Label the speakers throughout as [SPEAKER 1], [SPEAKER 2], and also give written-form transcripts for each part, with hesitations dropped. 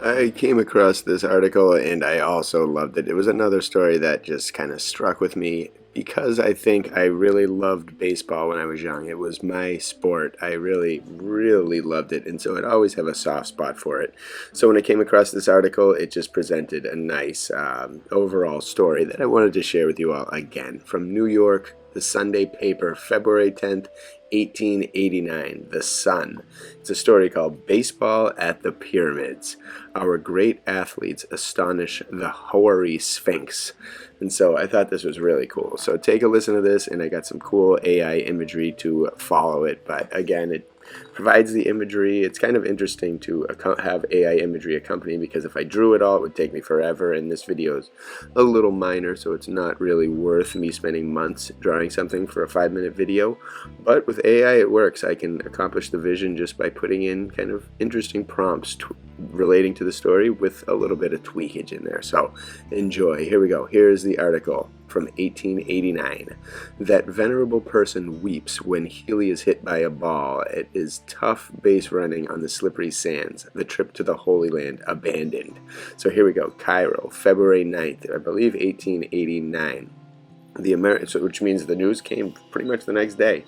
[SPEAKER 1] I came across this article and I also loved it. It was another story that just kind of struck with me because I think I really loved baseball when I was young. It was my sport. I really, really loved it, and so I'd always have a soft spot for it. So when I came across this article, it just presented a nice overall story that I wanted to share with you all again. From New York, the Sunday paper, February 10th, 1889, The Sun. It's a story called Baseball at the Pyramids. Our great athletes astonish the hoary Sphinx. And so I thought this was really cool. So take a listen to this, and I got some cool AI imagery to follow it. But again, it provides the imagery. It's kind of interesting to have AI imagery accompany, because if I drew it all, it would take me forever, and this video is a little minor, so it's not really worth me spending months drawing something for a 5-minute video. But with AI, it works. I can accomplish the vision just by putting in kind of interesting prompts relating to the story with a little bit of tweakage in there. So enjoy. Here we go. Here's the article from 1889. That venerable person weeps when Healy is hit by a ball. It is tough base running on the slippery sands. The trip to the Holy Land abandoned. So here we go. Cairo, February 9th, I believe 1889. Which means the news came pretty much the next day.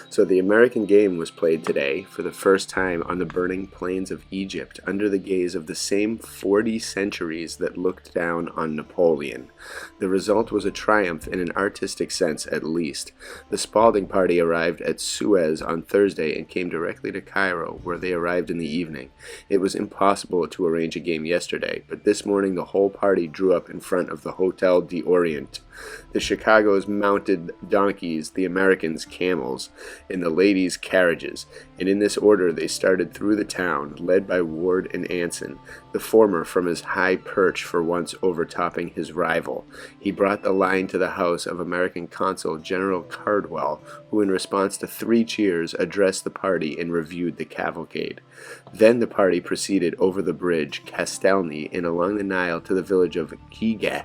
[SPEAKER 1] So the American game was played today for the first time on the burning plains of Egypt under the gaze of the same 40 centuries that looked down on Napoleon. The result was a triumph in an artistic sense, at least. The Spalding party arrived at Suez on Thursday and came directly to Cairo, where they arrived in the evening. It was impossible to arrange a game yesterday, but this morning the whole party drew up in front of the Hotel d'Orient. The Chicago's mounted donkeys, the Americans camels, and the ladies carriages, and in this order they started through the town, led by Ward and Anson, the former from his high perch for once overtopping his rival. He brought the line to the house of American Consul General Cardwell, who in response to 3 cheers addressed the party and reviewed the cavalcade. Then the party proceeded over the bridge, Castelny, and along the Nile to the village of Giga,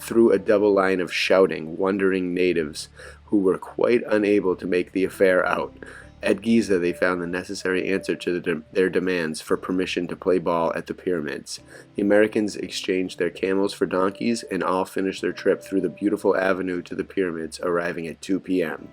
[SPEAKER 1] through a double line of shouting, wondering natives who were quite unable to make the affair out. At Giza they found the necessary answer to their demands for permission to play ball at the pyramids. The Americans exchanged their camels for donkeys, and all finished their trip through the beautiful avenue to the pyramids, arriving at 2 p.m.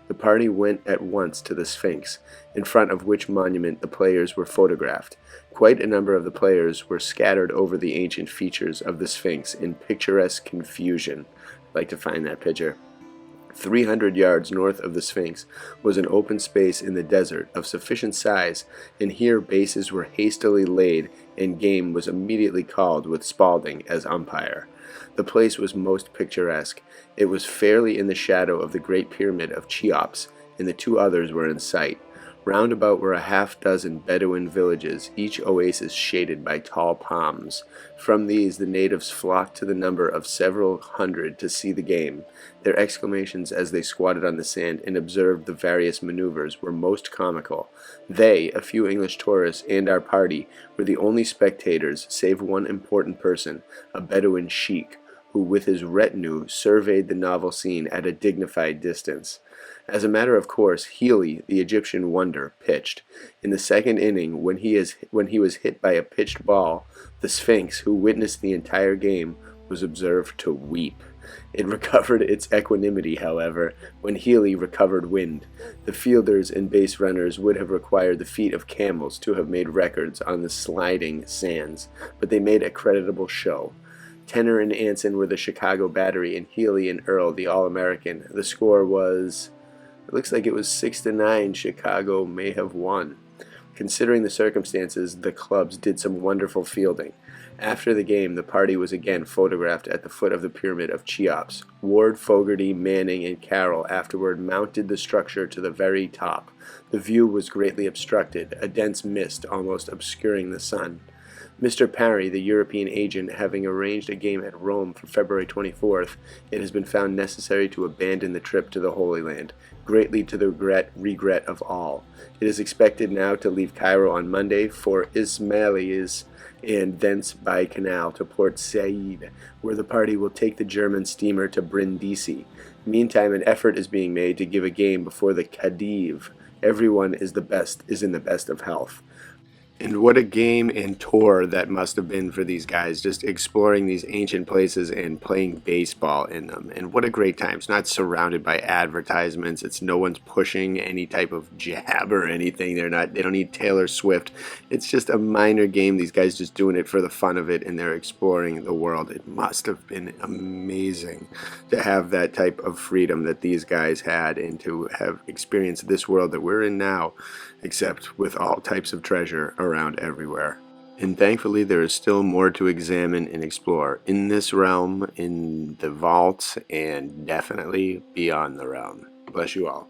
[SPEAKER 1] The party went at once to the Sphinx, in front of which monument the players were photographed. Quite a number of the players were scattered over the ancient features of the Sphinx in picturesque confusion. I'd like to find that picture. 300 yards north of the Sphinx was an open space in the desert of sufficient size, and here bases were hastily laid and game was immediately called with Spalding as umpire. The place was most picturesque. It was fairly in the shadow of the great pyramid of Cheops, and the 2 others were in sight. Round about were a half-dozen Bedouin villages, each oasis shaded by tall palms. From these the natives flocked to the number of several hundred to see the game. Their exclamations as they squatted on the sand and observed the various maneuvers were most comical. They, a few English tourists, and our party were the only spectators, save one important person, a Bedouin sheik, who with his retinue surveyed the novel scene at a dignified distance. As a matter of course, Healy, the Egyptian wonder, pitched. In the second inning, when he was hit by a pitched ball, the Sphinx, who witnessed the entire game, was observed to weep. It recovered its equanimity, however, when Healy recovered wind. The fielders and base runners would have required the feet of camels to have made records on the sliding sands, but they made a creditable show. Tenner and Anson were the Chicago battery, and Healy and Earl the All-American. The score was... It looks like it was 6-9. Chicago may have won. Considering the circumstances, the clubs did some wonderful fielding. After the game, the party was again photographed at the foot of the pyramid of Cheops. Ward, Fogarty, Manning, and Carroll afterward mounted the structure to the very top. The view was greatly obstructed, a dense mist almost obscuring the sun. Mr. Parry, the European agent, having arranged a game at Rome for February 24th, it has been found necessary to abandon the trip to the Holy Land, greatly to the regret of all. It is expected now to leave Cairo on Monday for Ismailis, and thence by canal to Port Said, where the party will take the German steamer to Brindisi. Meantime, an effort is being made to give a game before the Khedive. Everyone is in the best of health. And what a game and tour that must have been for these guys, just exploring these ancient places and playing baseball in them. And what a great time. It's not surrounded by advertisements. It's no one's pushing any type of jab or anything. They don't need Taylor Swift. It's just a minor game. These guys just doing it for the fun of it, and they're exploring the world. It must have been amazing to have that type of freedom that these guys had, and to have experienced this world that we're in now, except with all types of treasure around everywhere. And thankfully, there is still more to examine and explore in this realm, in the vaults, and definitely beyond the realm. Bless you all.